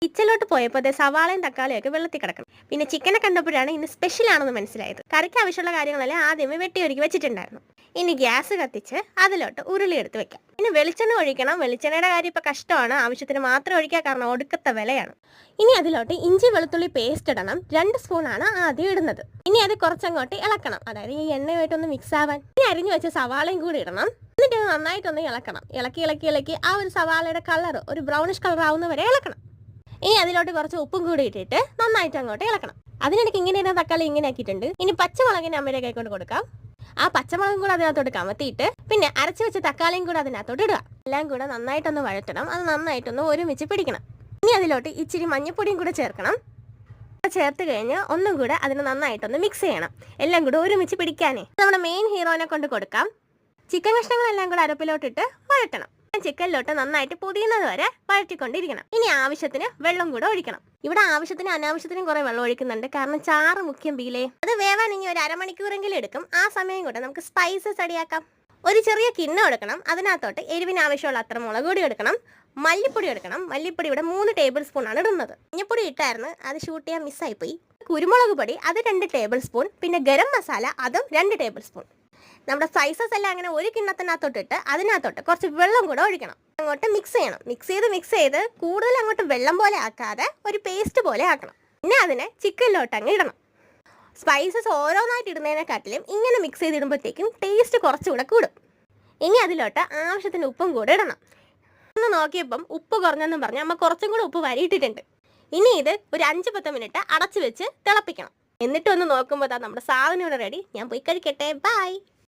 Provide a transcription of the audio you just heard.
കിച്ചണിലോട്ട് പോയപ്പോൾ സവാളയും തക്കാളിയും ഒക്കെ വെള്ളത്തിൽ കിടക്കണം. പിന്നെ ചിക്കനെ കണ്ടപ്പോഴാണ് ഇന്ന് സ്പെഷ്യൽ ആണെന്ന് മനസ്സിലായത്. കറിക്ക് ആവശ്യമുള്ള കാര്യങ്ങളെല്ലാം ആദ്യമേ വെട്ടിയൊരുക്കി വെച്ചിട്ടുണ്ടായിരുന്നു. ഇനി ഗ്യാസ് കത്തിച്ച് അതിലോട്ട് ഉരുളി എടുത്ത് വെക്കാം. ഇനി വെളിച്ചെണ്ണ ഒഴിക്കണം. വെളിച്ചെണ്ണയുടെ കാര്യം ഇപ്പം കഷ്ടമാണ്. ആവശ്യത്തിന് മാത്രം ഒഴിക്കാൻ, കാരണം ഒടുക്കത്തെ വിലയാണ്. ഇനി അതിലോട്ട് ഇഞ്ചി വെളുത്തുള്ളി പേസ്റ്റ് ഇടണം. 2 സ്പൂണാണ് ആദ്യം ഇടുന്നത്. ഇനി അത് കുറച്ചങ്ങോട്ട് ഇളക്കണം, അതായത് ഈ എണ്ണയുമായിട്ടൊന്ന് മിക്സ് ആവാൻ. ഇനി അരിഞ്ഞു വെച്ച സവാളയും കൂടി ഇടണം. എന്നിട്ട് നന്നായിട്ടൊന്ന് ഇളക്കണം. ഇളക്കി ആ ഒരു സവാളയുടെ കളർ ഒരു ബ്രൗണിഷ് കളർ ആവുന്ന വരെ ഇളക്കണം. ഇനി അതിലോട്ട് കുറച്ച് ഉപ്പും കൂടി ഇട്ടിട്ട് നന്നായിട്ട് അങ്ങോട്ട് ഇളക്കണം. അതിനിടയ്ക്ക് ഇങ്ങനെ തക്കാളി ഇങ്ങനെ ആക്കിയിട്ടുണ്ട്. ഇനി പച്ചമുളകിന് അമ്മയുടെ കൈക്കൊണ്ട് കൊടുക്കാം. ആ പച്ചമുളകും കൂടെ അതിനകത്തോട്ട് കമത്തിയിട്ട് പിന്നെ അരച്ചു വെച്ച തക്കാളിയും കൂടെ അതിനകത്തോട്ട് ഇടുക. എല്ലാം കൂടെ നന്നായിട്ടൊന്ന് വഴറ്റണം. അത് നന്നായിട്ടൊന്ന് ഒരുമിച്ച് പിടിക്കണം. ഇനി അതിലോട്ട് ഇച്ചിരി മഞ്ഞപ്പൊടിയും കൂടെ ചേർക്കണം. ചേർത്ത് കഴിഞ്ഞ് ഒന്നും കൂടെ അതിന് നന്നായിട്ടൊന്ന് മിക്സ് ചെയ്യണം. എല്ലാം കൂടെ ഒരുമിച്ച് പിടിക്കാനേ നമ്മുടെ മെയിൻ ഹീറോനെ കൊണ്ട് കൊടുക്കാം. ചിക്കൻ കഷ്ണങ്ങളെല്ലാം കൂടെ അരപ്പിലോട്ടിട്ട് വഴറ്റണം. ചിക്കനിലോട്ട് നന്നായിട്ട് പൊതിയുന്നത് വരെ വഴറ്റിക്കൊണ്ടിരിക്കണം. ഇനി ആവശ്യത്തിന് വെള്ളം കൂടെ ഒഴിക്കണം. ഇവിടെ ആവശ്യത്തിന് അനാവശ്യത്തിനും കുറെ വെള്ളം ഒഴിക്കുന്നുണ്ട്, കാരണം ചാറ് മുഖ്യം ബീലേ. അത് വേവാൻ ഇനി ഒരു അരമണിക്കൂറെങ്കിലും എടുക്കും. ആ സമയം കൂടെ നമുക്ക് സ്പൈസസ് റെഡിയാക്കാം. ഒരു ചെറിയ കിണ്ണം എടുക്കണം. അതിനകത്തോട്ട് എരിവിന് ആവശ്യമുള്ള അത്ര മുളക് പൊടി എടുക്കണം, മല്ലിപ്പൊടി എടുക്കണം. മല്ലിപ്പൊടി ഇവിടെ 3 ടേബിൾ സ്പൂൺ ആണ് ഇടുന്നത്. മഞ്ഞപ്പൊടി ഇട്ടായിരുന്നു, അത് ഷൂട്ട് ചെയ്യാൻ മിസ്സായിപ്പോയി. കുരുമുളക് പൊടി അത് 2 ടേബിൾ സ്പൂൺ. പിന്നെ ഗരം മസാല അതും 2 ടേബിൾ സ്പൂൺ. നമ്മുടെ സ്പൈസസ് എല്ലാം അങ്ങനെ ഒരു കിണ്ണത്തിനകത്തോട്ടിട്ട് അതിനകത്തോട്ട് കുറച്ച് വെള്ളം കൂടെ ഒഴിക്കണം. അങ്ങോട്ട് മിക്സ് ചെയ്യണം. മിക്സ് ചെയ്ത് കൂടുതൽ അങ്ങോട്ട് വെള്ളം പോലെ ആക്കാതെ ഒരു പേസ്റ്റ് പോലെ ആക്കണം. പിന്നെ അതിനെ ചിക്കനിലോട്ട് അങ്ങ് ഇടണം. സ്പൈസസ് ഓരോന്നായിട്ട് ഇടുന്നതിനെക്കാട്ടിലും ഇങ്ങനെ മിക്സ് ചെയ്തിടുമ്പോഴത്തേക്കും ടേസ്റ്റ് കുറച്ചുകൂടെ കൂടും. ഇനി അതിലോട്ട് ആവശ്യത്തിന് ഉപ്പും കൂടെ ഇടണം. ഒന്ന് നോക്കിയപ്പം ഉപ്പ് കുറഞ്ഞെന്നും പറഞ്ഞ് അമ്മ കുറച്ചും കൂടെ ഉപ്പ് വരിയിട്ടിട്ടുണ്ട്. ഇനി ഇത് ഒരു 5-10 മിനിറ്റ് അടച്ചു വെച്ച് തിളപ്പിക്കണം. എന്നിട്ടൊന്ന് നോക്കുമ്പോൾ നമ്മുടെ സാധനം ഇവിടെ റെഡി. ഞാൻ പോയി കഴിക്കട്ടെ. ബൈ.